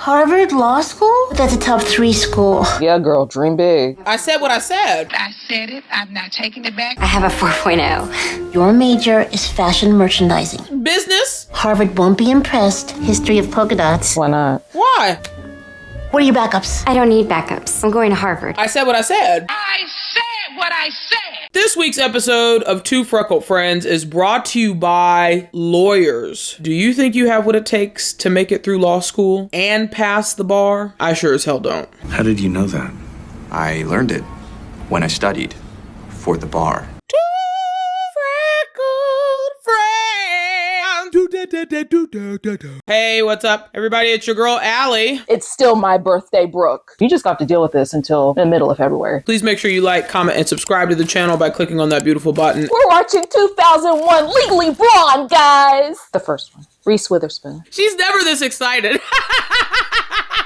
Harvard Law School? That's a top 3 school. Yeah, girl, dream big. I said what I said. I said it. I'm not taking it back. I have a 4.0. Your major is fashion merchandising. Business? Harvard won't be impressed. History of polka dots. Why not? Why? What are your backups? I don't need backups. I'm going to Harvard. I said what I said. I said what I said. This week's episode of Two Freckled Friends is brought to you by lawyers. Do you think you have what it takes to make it through law school and pass the bar? I sure as hell don't. How did you know that? I learned it when I studied for the bar. Two Freckled Friends. Hey, what's up, everybody? It's your girl, Allie. It's still my birthday, Brooke. You just got to deal with this until the middle of February. Please make sure you like, comment, and subscribe to the channel by clicking on that beautiful button. We're watching 2001 Legally Blonde, guys. The first one. Reese Witherspoon. She's never this excited.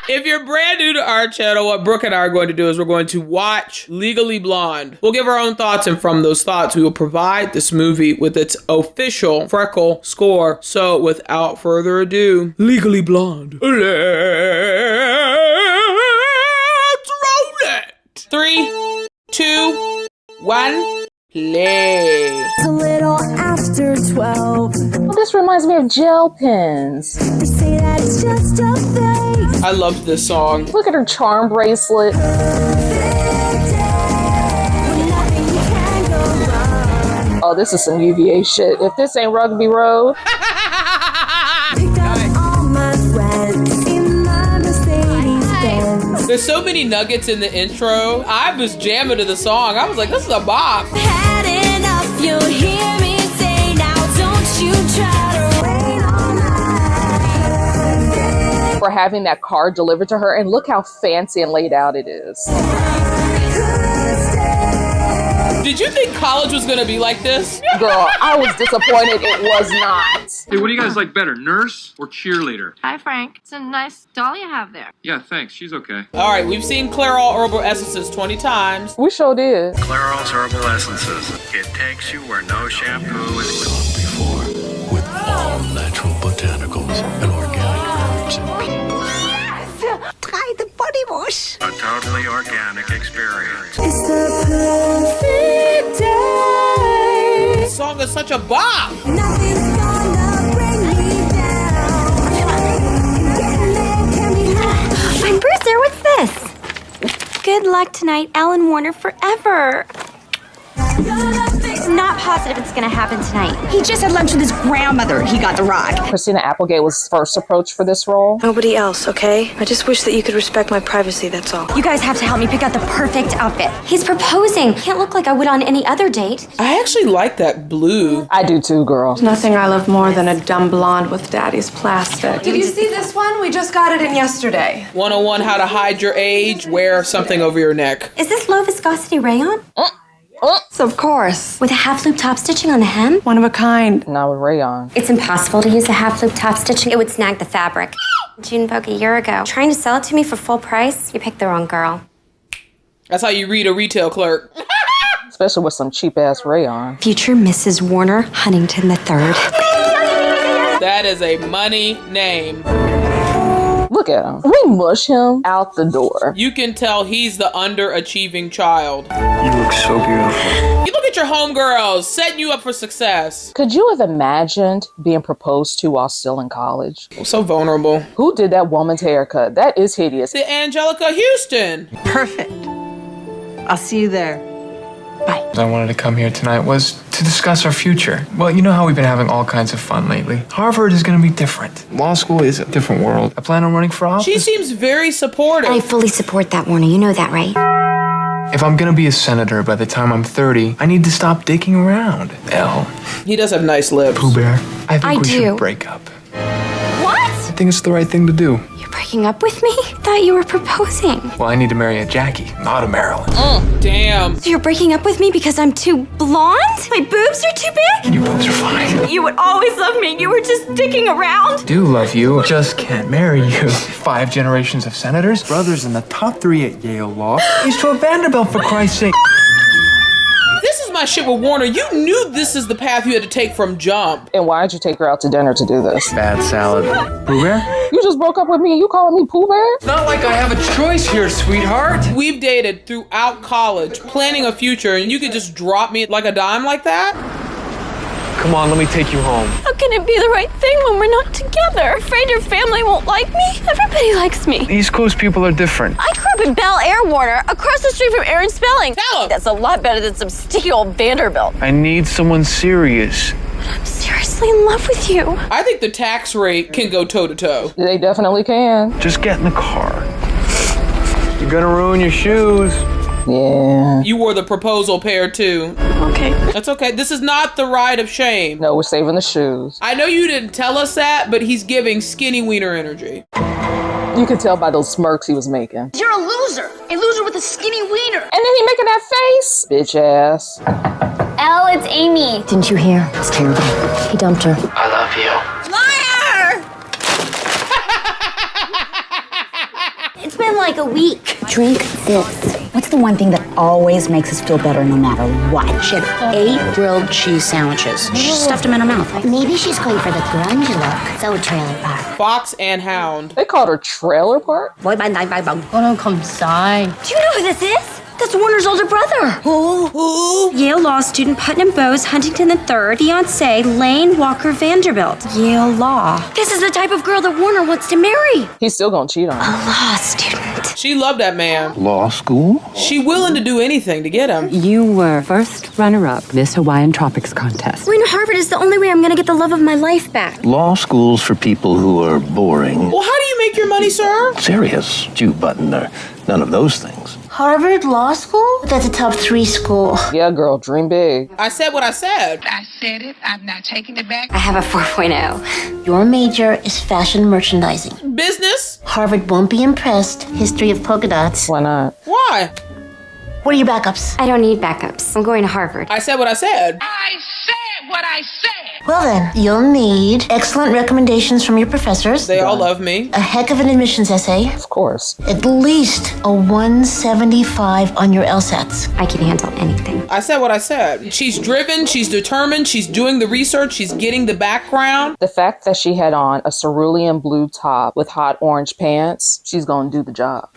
If you're brand new to our channel, what Brooke and I are going to do is we're going to watch Legally Blonde. We'll give our own thoughts, and from those thoughts, we will provide this movie with its official Freckle score. So without further ado, Legally Blonde. Let's roll it. 3, 2, 1, play. It's a little after 12. Well, this reminds me of gel pens. They say that it's just a phase. I loved this song. Look at her charm bracelet. Oh, this is some UVA shit. If this ain't Rugby Road. Picked up all my friends in my Mercedes-Benz. There's so many nuggets in the intro. I was jamming to the song. I was like, this is a bop. Had enough, you'll hear me say now, don't you try to wait all night. For having that card delivered to her, and look how fancy and laid out it is. Did you think college was gonna be like this? Girl, I was disappointed it was not. Hey, what do you guys like better, nurse or cheerleader? Hi, Frank. It's a nice doll you have there. Yeah, thanks. She's okay. All right, we've seen Clairol Herbal Essences 20 times. We sure did. Clairol's Herbal Essences. It takes you where no shampoo is. Before, with all natural botanicals and organic herbs and Try the body wash. A totally organic experience. It's the perfect day. This song is such a bop. Nothing's gonna bring me down. Getting there can be hard. I'm Bruiser, what's this? Good luck tonight, Alan Warner forever. Not positive it's gonna happen tonight. He just had lunch with his grandmother. He got the rock. Christina Applegate was first approached for this role. Nobody else, okay? I just wish that you could respect my privacy, that's all. You guys have to help me pick out the perfect outfit. He's proposing. Can't look like I would on any other date. I actually like that blue. I do too, girl. Nothing I love more than a dumb blonde with daddy's plastic. Did you see this one? We just got it in yesterday. 101 How to Hide Your Age. Wear something over your neck. Is this low viscosity rayon? Of course. With a half loop top stitching on the hem? One of a kind. Not with rayon. It's impossible to use a half loop top stitching. It would snag the fabric. June Vogue a year ago. Trying to sell it to me for full price? You picked the wrong girl. That's how you read a retail clerk. Especially with some cheap ass rayon. Future Mrs. Warner Huntington III. That is a money name. Look at him. We mush him out the door. You can tell he's the underachieving child. You look so beautiful. You look at your homegirls, setting you up for success. Could you have imagined being proposed to while still in college? So vulnerable. Who did that woman's haircut? That is hideous. The Angelica Houston. Perfect. I'll see you there. Bye. I wanted to come here tonight was to discuss our future. Well, you know how we've been having all kinds of fun lately. Harvard is going to be different. Law school is a different world. I plan on running for office. She seems very supportive. I fully support that, Warner. You know that, right? If I'm going to be a senator by the time I'm 30, I need to stop dicking around. L. He does have nice lips. Pooh Bear, I think we do. should break up. What? I think it's the right thing to do. You're breaking up with me? Thought you were proposing. Well, I need to marry a Jackie, not a Marilyn. Damn. So you're breaking up with me because I'm too blonde? My boobs are too big? Your boobs are fine. You would always love me. You were just dicking around. Do love you, just can't marry you. 5 generations of senators? Brothers in the top 3 at Yale Law. He's to a Vanderbilt, for Christ's sake. This is my my shit with Warner, you knew this is the path you had to take from jump. And why did you take her out to dinner to do this? Bad salad. Pooh Bear? You just broke up with me and you calling me Pooh Bear? Not like I have a choice here, sweetheart. We've dated throughout college, planning a future, and you could just drop me like a dime like that? Come on, let me take you home. How can it be the right thing when we're not together? Afraid your family won't like me? Everybody likes me. East Coast people are different. I grew up in Bel Air, Warner, across the street from Aaron Spelling. Tell him. That's a lot better than some sticky old Vanderbilt. I need someone serious. I'm seriously in love with you. I think the tax rate can go toe to toe. They definitely can. Just get in the car. You're gonna ruin your shoes. Yeah. You wore the proposal pair too. Okay. That's okay. This is not the ride of shame. No, we're saving the shoes. I know you didn't tell us that, but he's giving skinny wiener energy. You could tell by those smirks he was making. You're a loser with a skinny wiener. And then he making that face. Bitch ass. Elle, it's Amy. Didn't you hear? It's terrible. He dumped her. I love you. It's been like a week. Drink this. What's the one thing that always makes us feel better no matter what? She had 8 grilled cheese sandwiches. She just stuffed them in her mouth. Maybe she's going for the grunge look. So trailer park. Fox and Hound. They called her Trailer Park? Do you know who this is? That's Warner's older brother. Who? Yale law student Putnam Bowes Huntington III, fiance Lane Walker Vanderbilt. Yale law. This is the type of girl that Warner wants to marry. He's still gonna cheat on her. A law student. She loved that man. Law school? She willing to do anything to get him. You were first runner-up Miss Hawaiian Tropics contest. Going to Harvard is the only way I'm gonna get the love of my life back. Law school's for people who are boring. Well, how do you make your money, sir? Serious, Jew button, or none of those things. Harvard Law School? That's a top 3 school. Yeah, girl, dream big. I said what I said. I said it. I'm not taking it back. I have a 4.0. Your major is fashion merchandising. Business? Harvard won't be impressed. History of polka dots. Why not? Why? What are your backups? I don't need backups. I'm going to Harvard. I said what I said. I said what I said. Well then, you'll need excellent recommendations from your professors. They all love me. A heck of an admissions essay. Of course. At least a 175 on your LSATs. I can handle anything. I said what I said. She's driven, she's determined, she's doing the research, she's getting the background. The fact that she had on a cerulean blue top with hot orange pants, she's gonna do the job.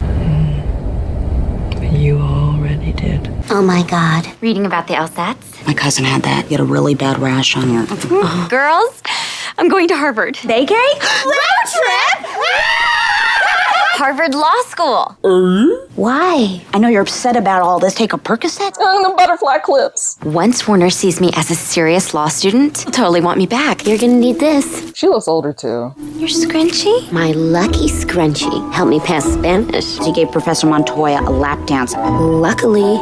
You already did. Oh my God. Reading about the LSATs. My cousin had that. He had a really bad rash on her. Girls, I'm going to Harvard. Vacay? Road trip? Harvard Law School. Why? I know you're upset about all this. Take a Percocet. The butterfly clips. Once Warner sees me as a serious law student, he'll totally want me back. You're gonna need this. She looks older too. Your scrunchie? My lucky scrunchie helped me pass Spanish. He gave Professor Montoya a lap dance. Luckily.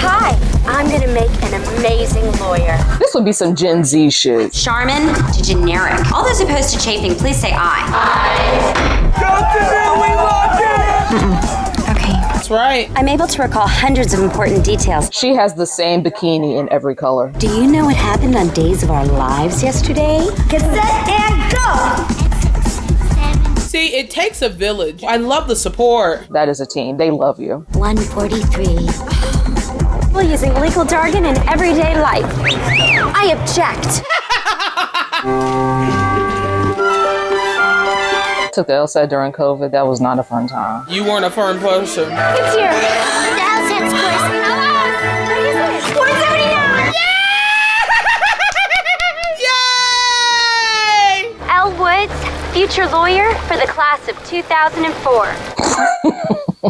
Hi, I'm gonna make an amazing lawyer. This would be some Gen Z shit. Charmin to generic. All those opposed to chafing, please say aye. Okay. That's right. I'm able to recall hundreds of important details. She has the same bikini in every color. Do you know what happened on Days of Our Lives yesterday? Get set and go! See, it takes a village. I love the support. That is a team. They love you. 143. We're using legal jargon in everyday life. I object. Took the LSAT during COVID. That was not a fun time. You weren't a firm person. It's here. The LSAT scores. What is it? 179. Yay! Elle Woods, future lawyer for the class of 2004.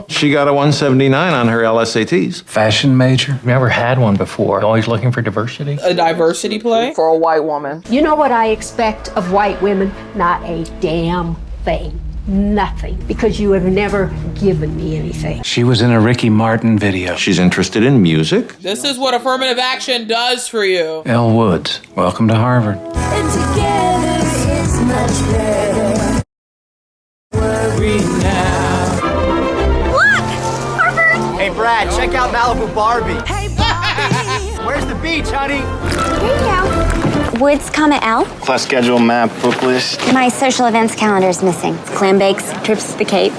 She got a 179 on her LSATs. Fashion major? Never had one before. Always looking for diversity. A diversity play? For a white woman. You know what I expect of white women? Not a damn thing. Nothing. Because you have never given me anything. She was in a Ricky Martin video. She's interested in music. This is what affirmative action does for you. Elle Woods, welcome to Harvard. And together it's much better. Worry now. Look! Harvard! Hey, Brad, check out Malibu Barbie. Hey, Bobby! Where's the beach, honey? Here you go. Woods, L. Class schedule, map, book list. My social events calendar is missing. Clam bakes, trips to the Cape.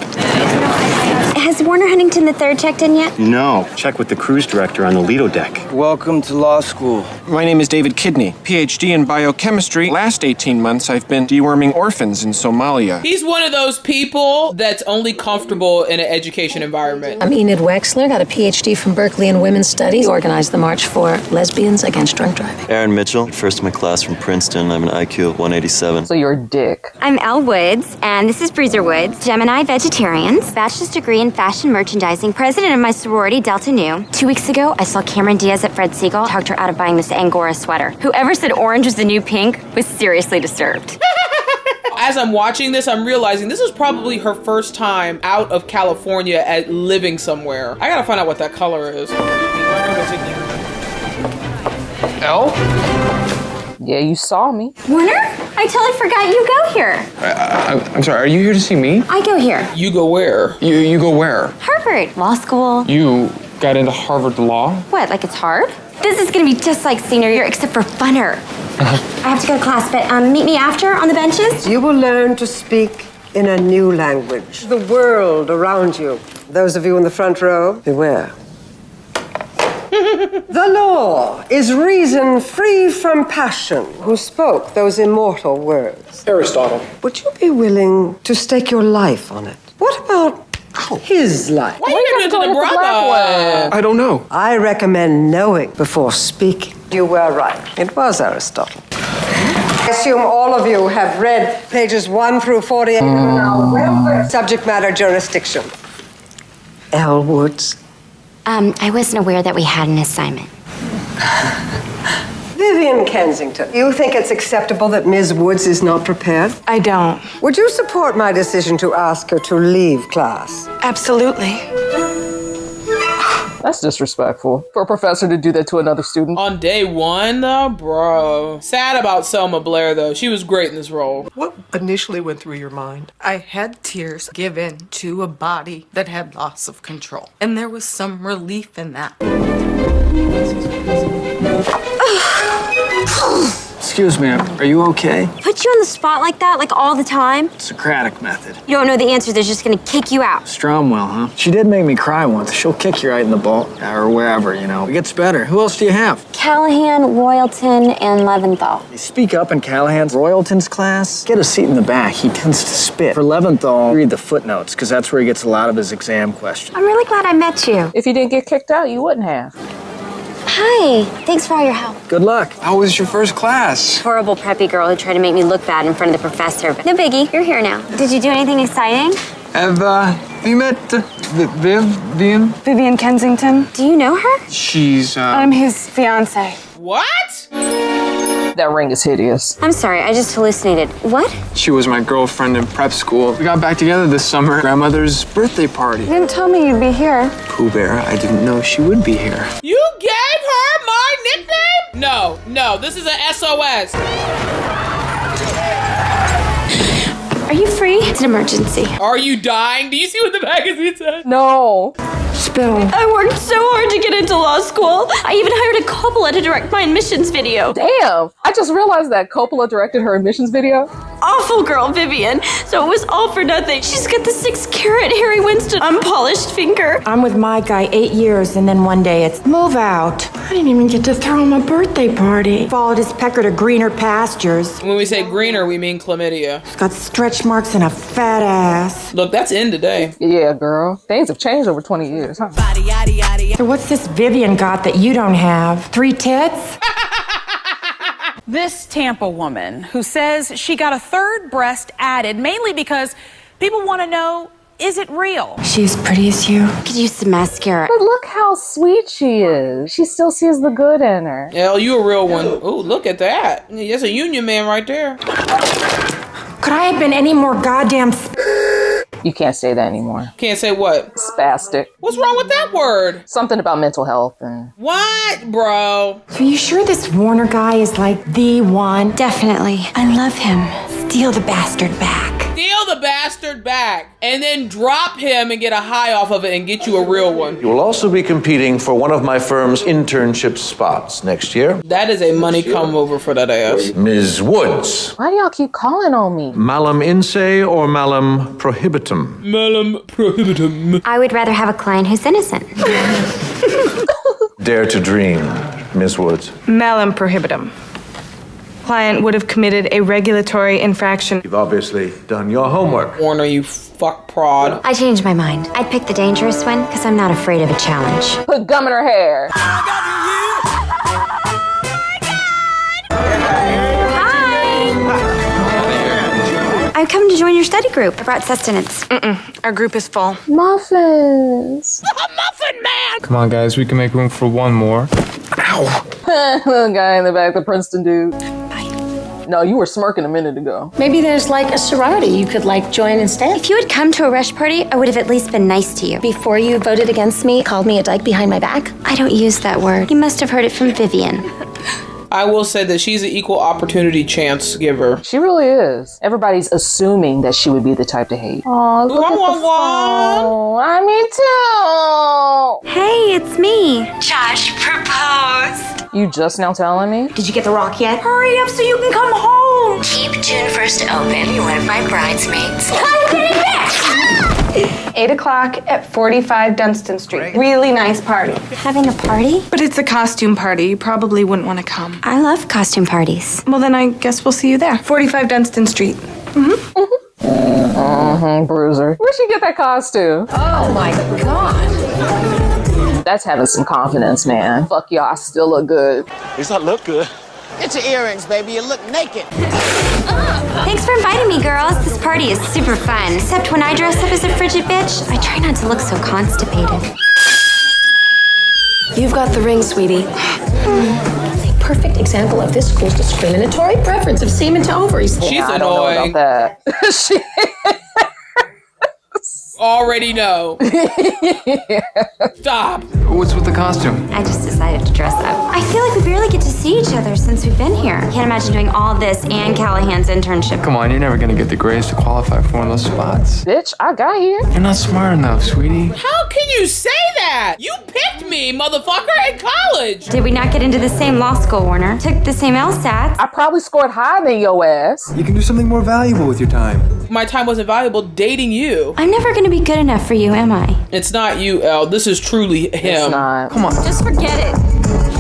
Has Warner Huntington III checked in yet? No. Check with the cruise director on the Lido deck. Welcome to law school. My name is David Kidney, PhD in biochemistry. Last 18 months, I've been deworming orphans in Somalia. He's one of those people that's only comfortable in an education environment. I'm Enid Wexler, got a PhD from Berkeley in Women's Studies, organized the March for Lesbians Against Drunk Driving. Aaron Mitchell, first in my class from Princeton. I'm an IQ of 187. So you're a dick. I'm Elle Woods, and this is Breezer Woods. Gemini vegetarians, bachelor's degree in fashion merchandising, president of my sorority, Delta Nu. 2 weeks ago, I saw Cameron Diaz at Fred Siegel, talked her out of buying this Angora sweater. Whoever said orange was the new pink was seriously disturbed. As I'm watching this, I'm realizing this is probably her first time out of California at living somewhere. I gotta find out what that color is. Elle? Yeah, you saw me. Warner? I totally forgot you go here. I'm sorry, are you here to see me? I go here. You go where? You go where? Harvard. Law school. You got into Harvard Law? What, like it's hard? This is gonna be just like senior year, except for funner. I have to go to class, but meet me after on the benches. You will learn to speak in a new language. The world around you. Those of you in the front row, beware. The law is reason free from passion. Who spoke those immortal words? Aristotle. Would you be willing to stake your life on it? What about his life? Why are you going to the brother? I don't know. I recommend knowing before speaking. You were right. It was Aristotle. I assume all of you have read pages 1 through 48 of our welfare subject matter jurisdiction. Elle Woods. I wasn't aware that we had an assignment. Vivian Kensington, you think it's acceptable that Ms. Woods is not prepared? I don't. Would you support my decision to ask her to leave class? Absolutely. That's disrespectful for a professor to do that to another student. On day one, though, bro. Sad about Selma Blair, though. She was great in this role. What initially went through your mind? I had tears given to a body that had loss of control. And there was some relief in that. Excuse me, are you okay? Put you on the spot like that, like all the time? Socratic method. You don't know the answer, they're just gonna kick you out. Stromwell, huh? She did make me cry once. She'll kick you right in the ball. Or wherever, you know. It gets better. Who else do you have? Callahan, Royalton, and Leventhal. You speak up in Callahan's Royalton's class. Get a seat in the back. He tends to spit. For Leventhal, read the footnotes, because that's where he gets a lot of his exam questions. I'm really glad I met you. If you didn't get kicked out, you wouldn't have. Hi, thanks for all your help. Good luck. How was your first class? Horrible preppy girl who tried to make me look bad in front of the professor, but no biggie, you're here now. Did you do anything exciting? Have you met Vivian? Vivian Kensington. Do you know her? She's, I'm his fiance. What? That ring is hideous. I'm sorry, I just hallucinated. What? She was my girlfriend in prep school. We got back together this summer. Grandmother's birthday party. You didn't tell me you'd be here. Pooh Bear, I didn't know she would be here. You gave her my nickname? No, this is an SOS. Are you free? It's an emergency. Are you dying? Do you see what the magazine says? No. Spill. I worked so hard to get into law school. I even hired a Coppola to direct my admissions video. Damn. I just realized that Coppola directed her admissions video. Awful girl, Vivian. So it was all for nothing. She's got the 6-carat Harry Winston unpolished finger. I'm with my guy 8 years, and then one day it's move out. I didn't even get to throw him a birthday party. Followed his pecker to greener pastures. When we say greener, we mean chlamydia. He's got stretch marks and a fat ass. Look, that's in today. Yeah, girl. Things have changed over 20 years, huh? So what's this Vivian got that you don't have? 3 tits? This Tampa woman who says she got a 3rd breast added mainly because people want to know, is it real? She's pretty as you. Could use some mascara. But look how sweet she is. She still sees the good in her. Elle, you a real one. Oh, look at that. That's a union man right there. Could I have been any more goddamn You can't say that anymore. Can't say what? Spastic. What's wrong with that word? Something about mental health and... What, bro? So you sure this Warner guy is like the one? Definitely. I love him. Steal the bastard back. steal the bastard back and then drop him and get a high off of it and get you a real one. You will also be competing for one of my firm's internship spots next year. That is a money come over for that ass. Ms. Woods. Why do y'all keep calling on me? Malum inse or malum prohibitum? Malum prohibitum. I would rather have a client who's innocent. Dare to dream, Ms. Woods. Malum prohibitum. Client would have committed a regulatory infraction. You've obviously done your homework. Warner, you fuck prod. I changed my mind. I'd pick the dangerous one because I'm not afraid of a challenge. Put gum in her hair. I've come to join your study group. I brought sustenance. Our group is full. Muffins. Muffin man! Come on, guys, we can make room for one more. Ow! Little guy in the back, the Princeton dude. No, you were smirking a minute ago. Maybe there's like a sorority you could like join instead. If you had come to a rush party, I would have at least been nice to you. Before you voted against me, called me a dyke behind my back. I don't use that word. You must have heard it from Vivian. I will say that she's an equal opportunity chance giver. She really is. Everybody's assuming that she would be the type to hate. Oh, look at the phone. I me too. Hey, it's me. Josh proposed. You just now telling me? Did you get the rock yet? Hurry up so you can come home. Keep June 1st open. You're one of my bridesmaids. I'm getting back. 8 o'clock at 45 Dunstan Street. Really nice party. Having a party? But it's a costume party. You probably wouldn't want to come. I love costume parties. Well, then I guess we'll see you there. 45 Dunstan Street. Bruiser. Where'd she get that costume? Oh my God. That's having some confidence, man. Fuck y'all, I still look good. At least I look good. Get your earrings, baby. You look naked. Thanks for inviting me, girls. This party is super fun. Except when I dress up as a frigid bitch, I try not to look so constipated. You've got the ring, sweetie. Perfect example of this school's discriminatory preference of semen to ovaries. She's I don't know annoying. about that. She Already know. Stop. What's with the costume? I just decided to dress up. I feel like we barely get to see each other since we've been here. Can't imagine doing all this and Callahan's internship. Come on, you're never gonna get the grades to qualify for one of those spots. Bitch, I got here. You're not smart enough, sweetie. How can you say that? You picked me, motherfucker, in college. Did we not get into the same law school, Warner? Took the same LSATs. I probably scored higher than your ass. You can do something more valuable with your time. My time wasn't valuable dating you. I'm never gonna be good enough for you, am I? It's not you, Elle. This is truly him. It's not. Come on. Just forget it.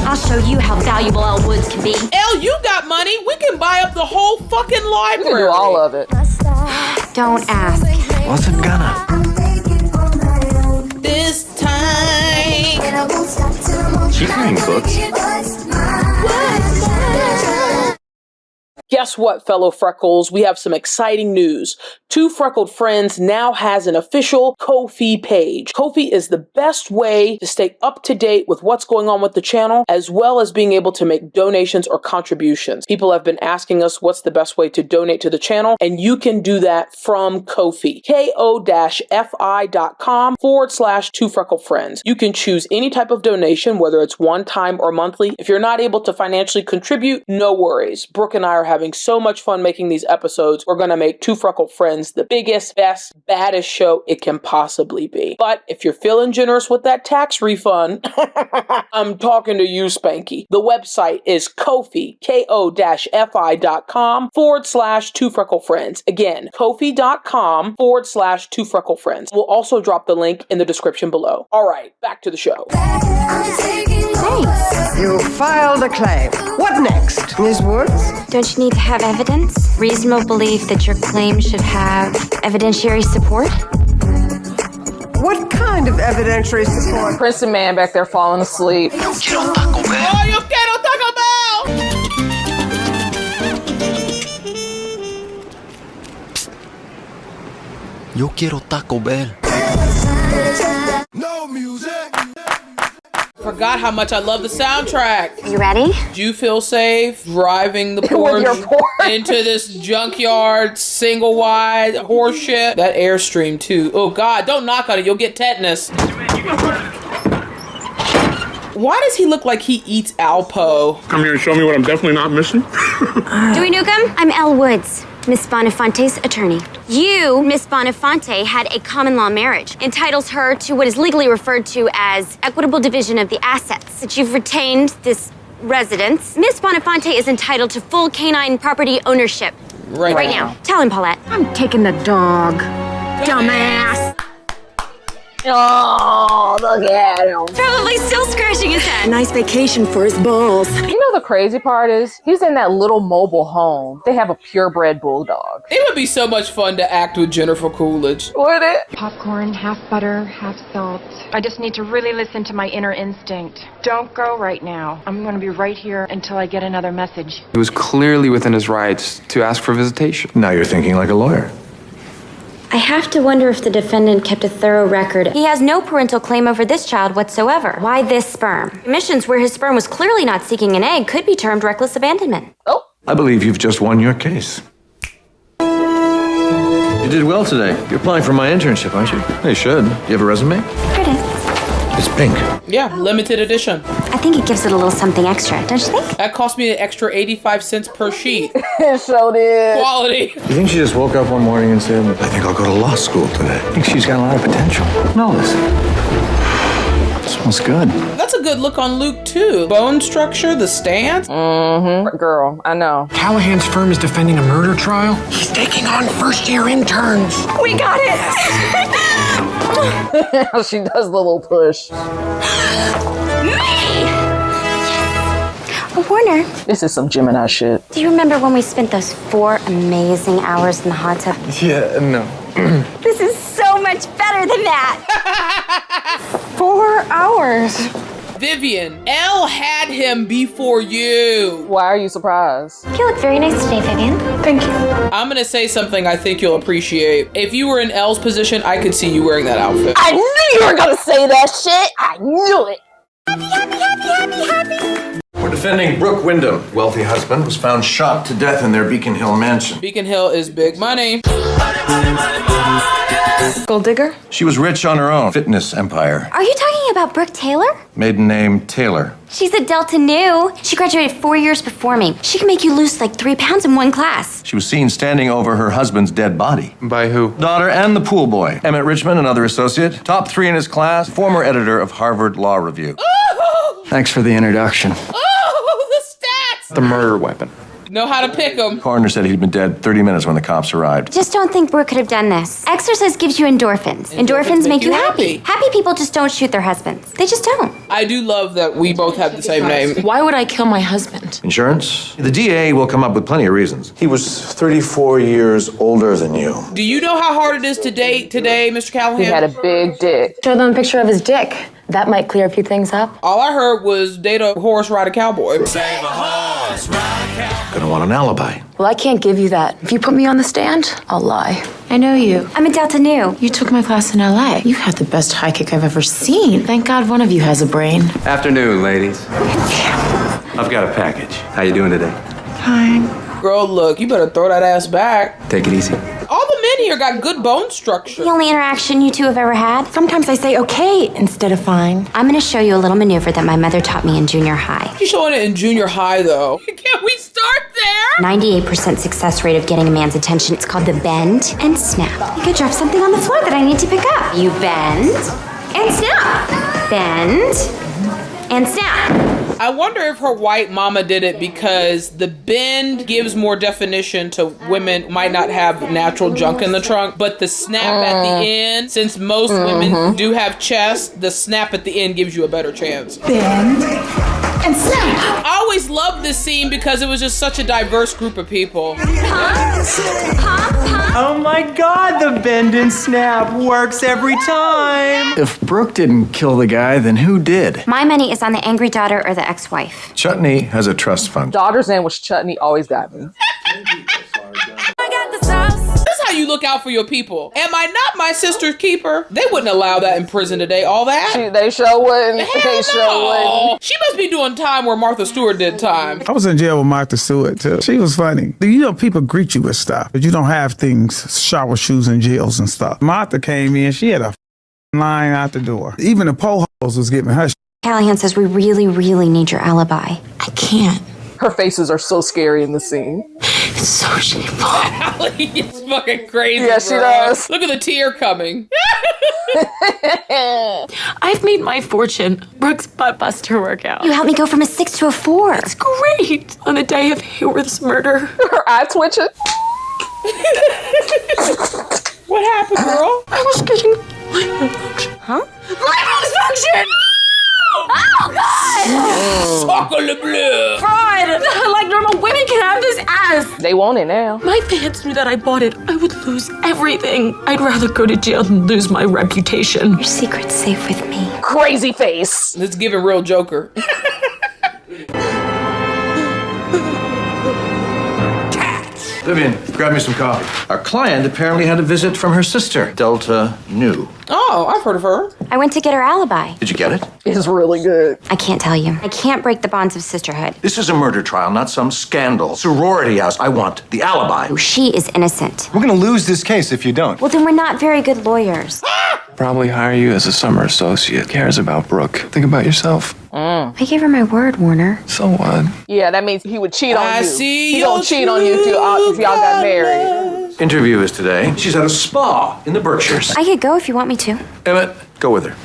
I'll show you how valuable Elle Woods can be. Elle, you got money. We can buy up the whole fucking library. You can do all of it. Don't ask. Wasn't gonna. This time. She's reading books. Guess what, fellow Freckles? We have some exciting news. Two Freckled Friends now has an official Ko-fi page. Ko-fi is the best way to stay up to date with what's going on with the channel, as well as being able to make donations or contributions. People have been asking us what's the best way to donate to the channel, and you can do that from Ko-fi. ko-fi.com/Two Freckled Friends. You can choose any type of donation, whether it's one time or monthly. If you're not able to financially contribute, no worries. Brooke and I are having so much fun making these episodes. We're gonna make Two Freckled Friends the biggest, best, baddest show it can possibly be. But if you're feeling generous with that tax refund, I'm talking to you, Spanky. The website is Ko-fi, ko-fi.com/Two Freckled Friends. Again, ko-fi.com/Two Freckled Friends. We'll also drop the link in the description below. All right, back to the show. Thanks. You filed a claim. What next, Ms. Woods? Don't you need to have evidence? Reasonable belief that your claim should have evidentiary support? What kind of evidentiary support? Princeton man back there falling asleep. Oh, yo quiero Taco Bell! Yo quiero Taco Bell. No music. Forgot how much I love the soundtrack. You ready? Do you feel safe driving the Porsche into this junkyard single wide horse shit? That Airstream too. Oh God, don't knock on it. You'll get tetanus. Why does he look like he eats Alpo? Come here and show me what I'm definitely not missing. Do we nuke him? I'm Elle Woods. Miss Bonafante's attorney. You, Miss Bonafante, had a common law marriage. Entitles her to what is legally referred to as equitable division of the assets. That you've retained this residence. Miss Bonafante is entitled to full canine property ownership. Right now. Tell him, Paulette. I'm taking the dog. Dumbass. Oh, look at him. Probably still scratching his head. Nice vacation for his balls. You know the crazy part is, he's in that little mobile home. They have a purebred bulldog. It would be so much fun to act with Jennifer Coolidge. Would it? Popcorn, half butter, half salt. I just need to really listen to my inner instinct. Don't go right now. I'm going to be right here until I get another message. He was clearly within his rights to ask for visitation. Now you're thinking like a lawyer. I have to wonder if the defendant kept a thorough record. He has no parental claim over this child whatsoever. Why this sperm? Missions where his sperm was clearly not seeking an egg could be termed reckless abandonment. Oh. I believe you've just won your case. You did well today. You're applying for my internship, aren't you? You should. Do you have a resume? Here it is. It's pink. Yeah, limited edition. I think it gives it a little something extra, don't you think? That cost me an extra 85 cents per sheet. It so did. Quality. You think she just woke up one morning and said, I think I'll go to law school today? I think she's got a lot of potential. No, listen. Smells good. That's a good look on Luke, too. Bone structure, the stance. Mm-hmm. Girl, I know. Callahan's firm is defending a murder trial. He's taking on first-year interns. We got it! She does the little push. Warner, This is some Gemini shit. do you remember when we spent those 4 amazing hours in the hot tub? Yeah, no. This is so much better than that. 4 hours. Vivian, Elle had him before you. Why are you surprised? You look very nice today, Vivian. Thank you. I'm gonna say something I think you'll appreciate. If you were in Elle's position, I could see you wearing that outfit. I knew you were gonna say that shit. I knew it. We're defending Brooke Wyndham. Wealthy husband was found shot to death in their Beacon Hill mansion. Beacon Hill is big money. Gold digger? She was rich on her own. Fitness empire. Are you talking about Brooke Taylor? Maiden name Taylor. She's a Delta Nu. She graduated 4 years before me. She can make you lose like 3 pounds in one class. She was seen standing over her husband's dead body. By who? Daughter and the pool boy. Emmett Richmond, another associate. Top 3 in his class. Former editor of Harvard Law Review. Thanks for the introduction. Oh, the stats! The murder weapon. Know how to pick them. Coroner said he'd been dead 30 minutes when the cops arrived. Just don't think Brooke could have done this. Exercise gives you endorphins. Endorphins make you happy. Happy people just don't shoot their husbands. They just don't. I do love that we both have the same name. Why would I kill my husband? Insurance? The DA will come up with plenty of reasons. He was 34 years older than you. Do you know how hard it is to date today, Mr. Callahan? He had a big dick. Show them a picture of his dick. That might clear a few things up. All I heard was date a horse, ride a cowboy. Save a horse, ride a cowboy. Gonna want an alibi. Well, I can't give you that. If you put me on the stand, I'll lie. I know you. I'm a Delta Nu. You took my class in LA. You had the best high kick I've ever seen. Thank God one of you has a brain. Afternoon, ladies. I've got a package. How you doing today? Fine. Girl, look, you better throw that ass back. Take it easy. All the men here got good bone structure. The only interaction you two have ever had? Sometimes I say okay instead of fine. I'm gonna show you a little maneuver that my mother taught me in junior high. She's showing it in junior high, though. Can we start there? 98% success rate of getting a man's attention. It's called the bend and snap. You could drop something on the floor that I need to pick up. You bend and snap. Bend and snap. I wonder if her white mama did it because the bend gives more definition to women who might not have natural junk in the trunk, but the snap at the end, since most women do have chests, the snap at the end gives you a better chance. Bend and snap. I always loved this scene because it was just such a diverse group of people. Oh my God, the bend and snap works every time. If Brooke didn't kill the guy, then who did? My money is on the angry daughter or the ex-wife. Chutney has a trust fund. Daughter's name was Chutney, always got me. This is how you look out for your people. Am I not my sister's keeper? They wouldn't allow that in prison today, all that. They sure wouldn't. They sure wouldn't. She must be doing time where Martha Stewart did time. I was in jail with Martha Stewart, too. She was funny. You know, people greet you with stuff, but you don't have things, shower shoes and jails and stuff. Martha came in, she had a line out the door. Even the po hoes was giving her. Callahan says we really, really need your alibi. I can't. Her faces are so scary in the scene. It's so shameful. Allie is fucking crazy. Yeah, she bro. does. Look at the tear coming. I've made my fortune. Brooke's butt buster workout. You helped me go from a 6 to a 4. It's great. On the day of Hayworth's murder. Her eye twitching. What happened, girl? I was getting Huh? liposuction function! Oh, God! Sacre bleu. Fraud! Like normal women can have this ass. They want it now. My fans knew that I bought it. I would lose everything. I'd rather go to jail than lose my reputation. Your secret's safe with me. Crazy face. Let's give it real Joker. Vivian, grab me some coffee. Our client apparently had a visit from her sister, Delta Nu. Oh, I've heard of her. I went to get her alibi. Did you get it? It's really good. I can't tell you. I can't break the bonds of sisterhood. This is a murder trial, not some scandal. Sorority house. I want the alibi. She is innocent. We're gonna lose this case if you don't. Well, then we're not very good lawyers. Probably hire you as a summer associate. Cares about Brooke. Think about yourself. I gave her my word, Warner. So what? Yeah, that means he would cheat on I you. see He your gonna cheat on you if y'all got married. Interview is today. She's at a spa in the Berkshires. I could go if you want me to. Emmett, go with her.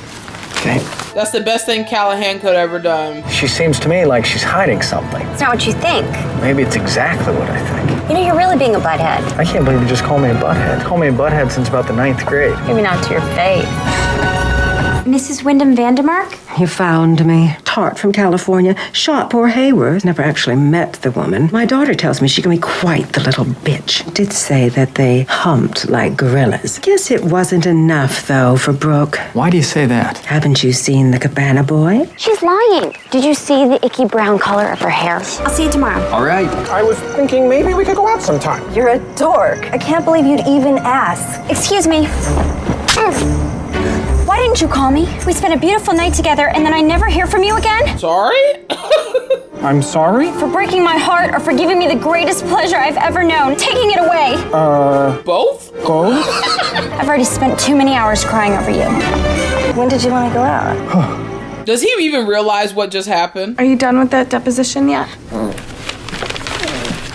Okay. That's the best thing Callahan could have ever done. She seems to me like she's hiding something. It's not what you think. Maybe it's exactly what I think. You know, you're really being a butthead. I can't believe you just called me a butthead. Called me a butthead since about the 9th grade. Maybe not to your face. Mrs. Wyndham Vandermark? You found me. Tart from California. Shot poor Hayworth. Never actually met the woman. My daughter tells me she can be quite the little bitch. Did say that they humped like gorillas. Guess it wasn't enough, though, for Brooke. Why do you say that? Haven't you seen the Cabana Boy? She's lying. Did you see the icky brown color of her hair? I'll see you tomorrow. All right. I was thinking maybe we could go out sometime. You're a dork. I can't believe you'd even ask. Excuse me. Why didn't you call me? We spent a beautiful night together and then I never hear from you again? Sorry? I'm sorry? For breaking my heart or for giving me the greatest pleasure I've ever known, taking it away. Both? Both? I've already spent too many hours crying over you. When did you want to go out? Does he even realize what just happened? Are you done with that deposition yet?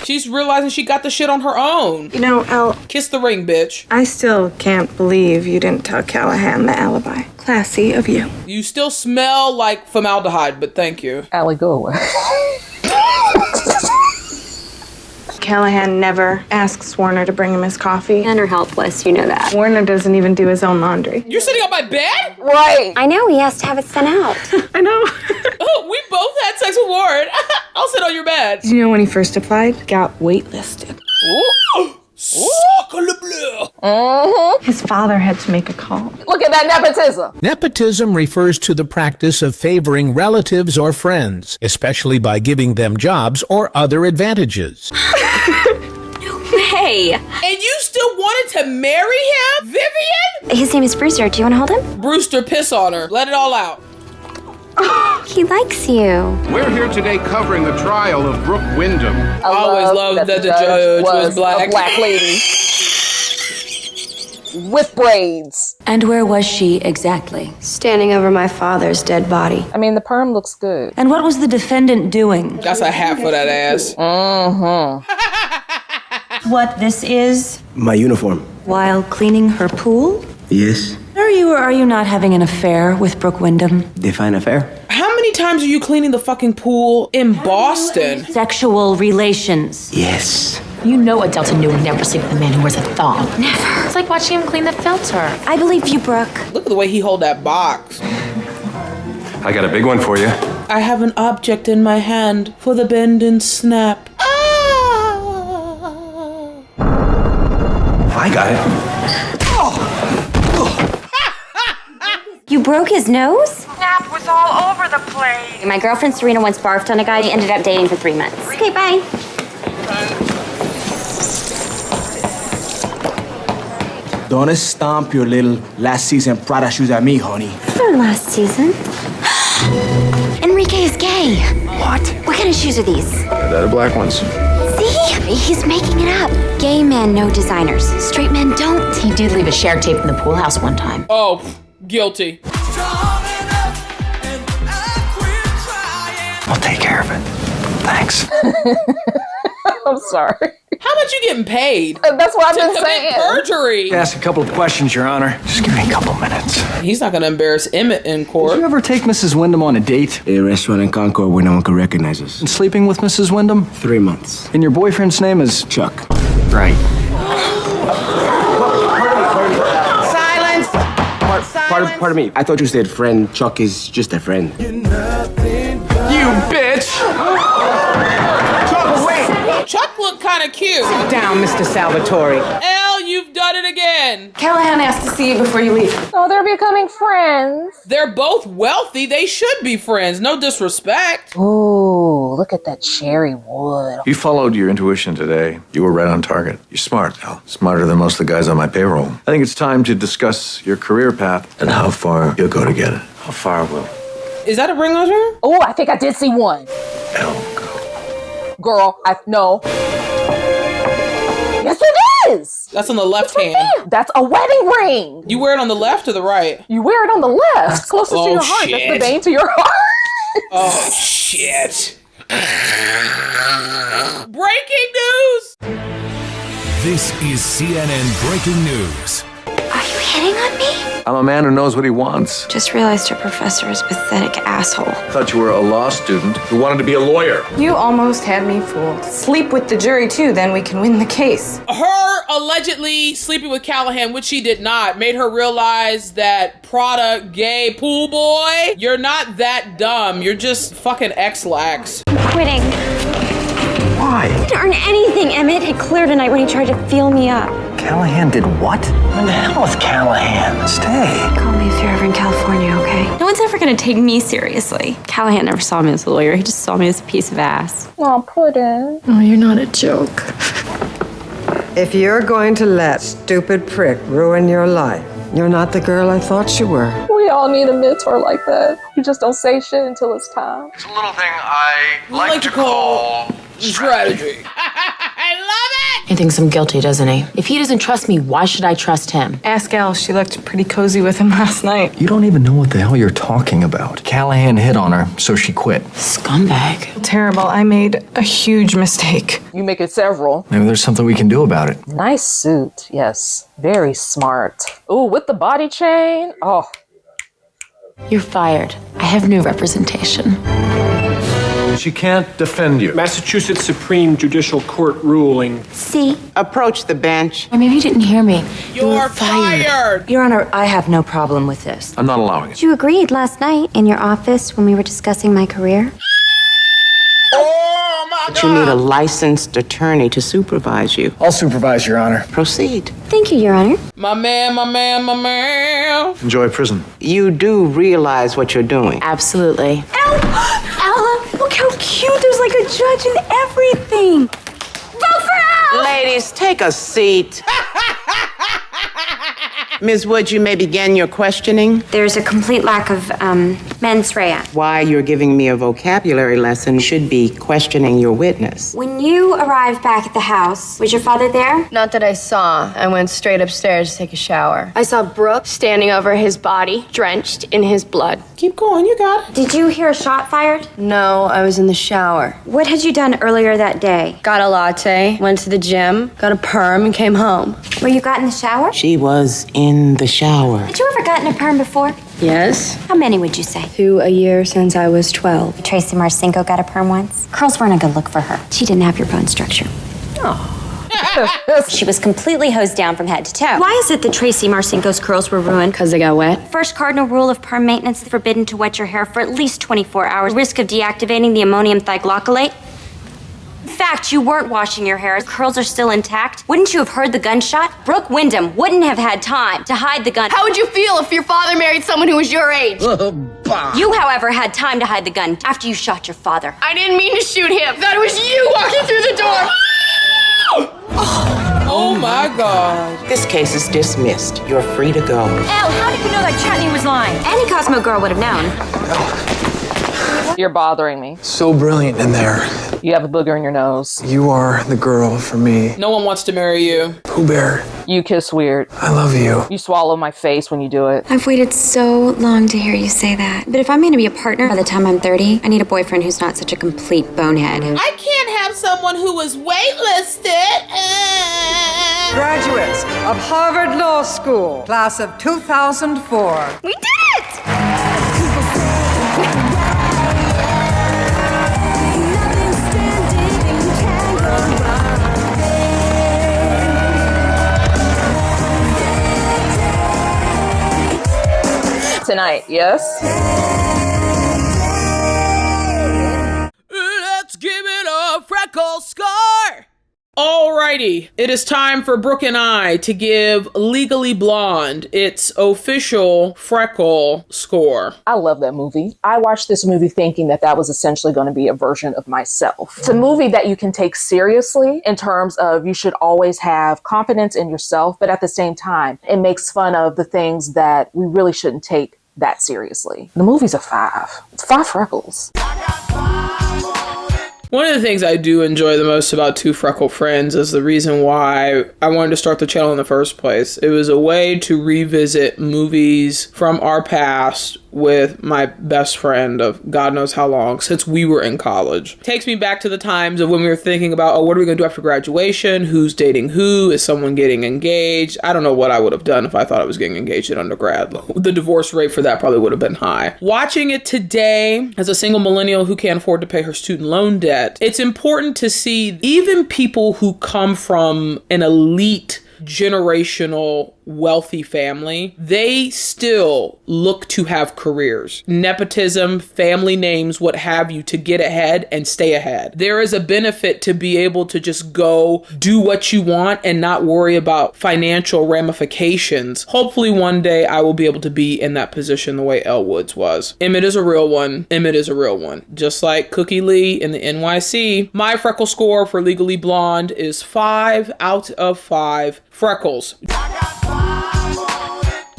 She's realizing she got the shit on her own. You know, Elle, Kiss the ring, bitch. I still can't believe you didn't tell Callahan the alibi. Classy of you. You still smell like formaldehyde, but thank you. Allie, go away. Callahan never asks Warner to bring him his coffee. And are helpless, you know that. Warner doesn't even do his own laundry. You're sitting on my bed? Right. I know, he has to have it sent out. I know. Oh, we both had sex with Warren. I'll sit on your bed. Did you know when he first applied? Got waitlisted. Ooh. Sacre bleu. His father had to make a call. Look at that nepotism. Nepotism refers to the practice of favoring relatives or friends, especially by giving them jobs or other advantages. Hey. And you still wanted to marry him? Vivian? His name is Brewster. Do you want to hold him? Brewster, piss on her. Let it all out. He likes you. We're here today covering the trial of Brooke Wyndham. I always loved that the judge was black. A black lady. With braids. And where was she exactly? Standing over my father's dead body. I mean, the perm looks good. And what was the defendant doing? That's a hat for that ass. What this is? My uniform. While cleaning her pool? Yes. Are you or are you not having an affair with Brooke Wyndham? Define affair. How many times are you cleaning the fucking pool in Boston? Sexual relations. Yes. You know Delta Nu would never sleep with a man who wears a thong. Never. It's like watching him clean the filter. I believe you, Brooke. Look at the way he hold that box. I got a big one for you. I have an object in my hand for the bend and snap. I got it. You broke his nose? Snap was all over the place. My girlfriend Serena once barfed on a guy he ended up dating for 3 months. Okay, bye. Don't stomp your little last season Prada shoes at me, honey. For last season. Enrique is gay. What? What kind of shoes are these? They're the black ones. See? He's making it up. Gay men know designers. Straight men don't. He did leave a share tape in the pool house one time. Oh, guilty. I'll take care of it. Thanks. I'm sorry. How much you getting paid? That's what I've been commit saying. Perjury. Ask a couple of questions, Your Honor. Just give me a couple minutes. He's not gonna embarrass Emmett in court. Did you ever take Mrs. Wyndham on a date? A restaurant in Concord where no one could recognize us. And sleeping with Mrs. Wyndham? 3 months. And your boyfriend's name is? Chuck. Right. Silence! Pardon me. I thought you said friend. Chuck is just a friend. You bitch! Chuck, wait! Chuck looked kind of cute. Sit down, Mr. Salvatore. Elle, you've done it again. Callahan asked to see you before you leave. Oh, they're becoming friends. They're both wealthy. They should be friends. No disrespect. Ooh, look at that cherry wood. You followed your intuition today. You were right on target. You're smart, Al. Smarter than most of the guys on my payroll. I think it's time to discuss your career path and how far you'll go to get it. How far, Will? Is that a ring lighter? Oh, I think I did see one. Al, Girl, no. Yes, it is. That's on the left hand. That's a wedding ring. You wear it on the left or the right? You wear it on the left, closest to your heart. Shit. That's the vein to your heart. Oh, shit. Breaking news. This is CNN Breaking News. Are you hitting on me? I'm a man who knows what he wants. Just realized your professor is a pathetic asshole. I thought you were a law student who wanted to be a lawyer. You almost had me fooled. Sleep with the jury too, then we can win the case. Her allegedly sleeping with Callahan, which she did not, made her realize that Prada, gay pool boy, you're not that dumb. You're just fucking X-lax. I'm quitting. Why? Didn't earn anything. Emmett hit clear tonight when he tried to feel me up. Callahan did what? When the hell with Callahan? Stay. Call me if you're ever in California, okay? No one's ever gonna take me seriously. Callahan never saw me as a lawyer. He just saw me as a piece of ass. Oh, Puddin'. Oh, you're not a joke. If you're going to let stupid prick ruin your life, you're not the girl I thought you were. We all need a mentor like that. You just don't say shit until it's time. It's a little thing I like to call strategy. He thinks I'm guilty, doesn't he? If he doesn't trust me, why should I trust him? Ask Elle. She looked pretty cozy with him last night. You don't even know what the hell you're talking about. Callahan hit on her, so she quit. Scumbag. Terrible. I made a huge mistake. You make it several. Maybe there's something we can do about it. Nice suit. Yes. Very smart. Ooh, with the body chain. Oh. You're fired. I have new representation. She can't defend you. Massachusetts Supreme Judicial Court ruling. See? Approach the bench. Or maybe you didn't hear me. You're fired. Your Honor, I have no problem with this. I'm not allowing it. You agreed last night in your office when we were discussing my career. But you need a licensed attorney to supervise you. I'll supervise, Your Honor. Proceed. Thank you, Your Honor. My man. Enjoy prison. You do realize what you're doing. Absolutely. Ella, look how cute. There's like a judge and everything. Vote for Al! Ladies, take a seat. Ms. Woods, you may begin your questioning. There's a complete lack of mens rea. Why you're giving me a vocabulary lesson should be questioning your witness. When you arrived back at the house, was your father there? Not that I saw. I went straight upstairs to take a shower. I saw Brooke standing over his body, drenched in his blood. Keep going, you got it. Did you hear a shot fired? No, I was in the shower. What had you done earlier that day? Got a latte, went to the gym, got a perm, and came home. Were you got in the shower? She was in the shower. Had you ever gotten a perm before? Yes. How many would you say? 2 a year since I was 12. Tracy Marcinko got a perm once. Curls weren't a good look for her. She didn't have your bone structure. Oh. She was completely hosed down from head to toe. Why is it that Tracy Marcinko's curls were ruined? Because they got wet. First cardinal rule of perm maintenance, forbidden to wet your hair for at least 24 hours. Risk of deactivating the ammonium thioglycolate. In fact, you weren't washing your hair. Curls are still intact. Wouldn't you have heard the gunshot? Brooke Wyndham wouldn't have had time to hide the gun. How would you feel if your father married someone who was your age? You, however, had time to hide the gun after you shot your father. I didn't mean to shoot him. That was you walking through the door. Oh my God. This case is dismissed. You're free to go. Elle, how did you know that Chutney was lying? Any Cosmo girl would have known. You're bothering me. So brilliant in there. You have a booger in your nose. You are the girl for me. No one wants to marry you. Pooh Bear. You kiss weird. I love you. You swallow my face when you do it. I've waited so long to hear you say that. But if I'm going to be a partner by the time I'm 30, I need a boyfriend who's not such a complete bonehead. I can't have someone who was waitlisted. Graduates of Harvard Law School, class of 2004. We did it! Tonight, yes? Let's give it a freckle score. Alrighty, it is time for Brooke and I to give Legally Blonde its official freckle score. I love that movie. I watched this movie thinking that that was essentially going to be a version of myself. It's a movie that you can take seriously in terms of you should always have confidence in yourself, but at the same time, it makes fun of the things that we really shouldn't take that seriously. The movie's a 5. It's 5 freckles. One of the things I do enjoy the most about Two Freckle Friends is the reason why I wanted to start the channel in the first place. It was a way to revisit movies from our past with my best friend of God knows how long, since we were in college. Takes me back to the times of when we were thinking about, oh, what are we going to do after graduation? Who's dating who? Is someone getting engaged? I don't know what I would have done if I thought I was getting engaged in undergrad. The divorce rate for that probably would have been high. Watching it today as a single millennial who can't afford to pay her student loan debt, it's important to see even people who come from an elite generational wealthy family, they still look to have careers. Nepotism, family names, what have you, to get ahead and stay ahead. There is a benefit to be able to just go do what you want and not worry about financial ramifications. Hopefully one day I will be able to be in that position the way Elle Woods was. Emmett is a real one. Emmett is a real one. Just like Cookie Lee in the NYC. My freckle score for Legally Blonde is 5 out of 5 freckles.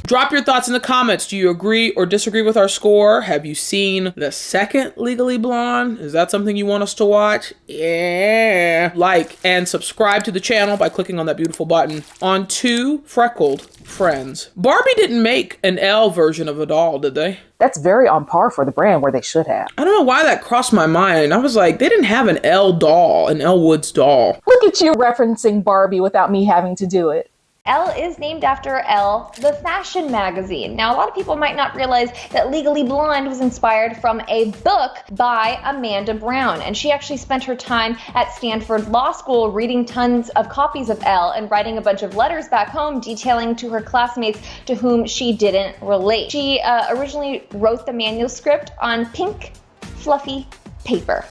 Drop your thoughts in the comments. Do you agree or disagree with our score? Have you seen the second Legally Blonde? Is that something you want us to watch? Yeah. Like and subscribe to the channel by clicking on that beautiful button. On Two Freckled Friends. Barbie didn't make an Elle version of a doll, did they? That's very on par for the brand where they should have. I don't know why that crossed my mind. I was like, they didn't have an Elle doll, an Elle Woods doll. Look at you referencing Barbie without me having to do it. Elle is named after Elle, the fashion magazine. Now, a lot of people might not realize that Legally Blonde was inspired from a book by Amanda Brown, and she actually spent her time at Stanford Law School reading tons of copies of Elle and writing a bunch of letters back home detailing to her classmates to whom she didn't relate. She originally wrote the manuscript on pink, fluffy paper.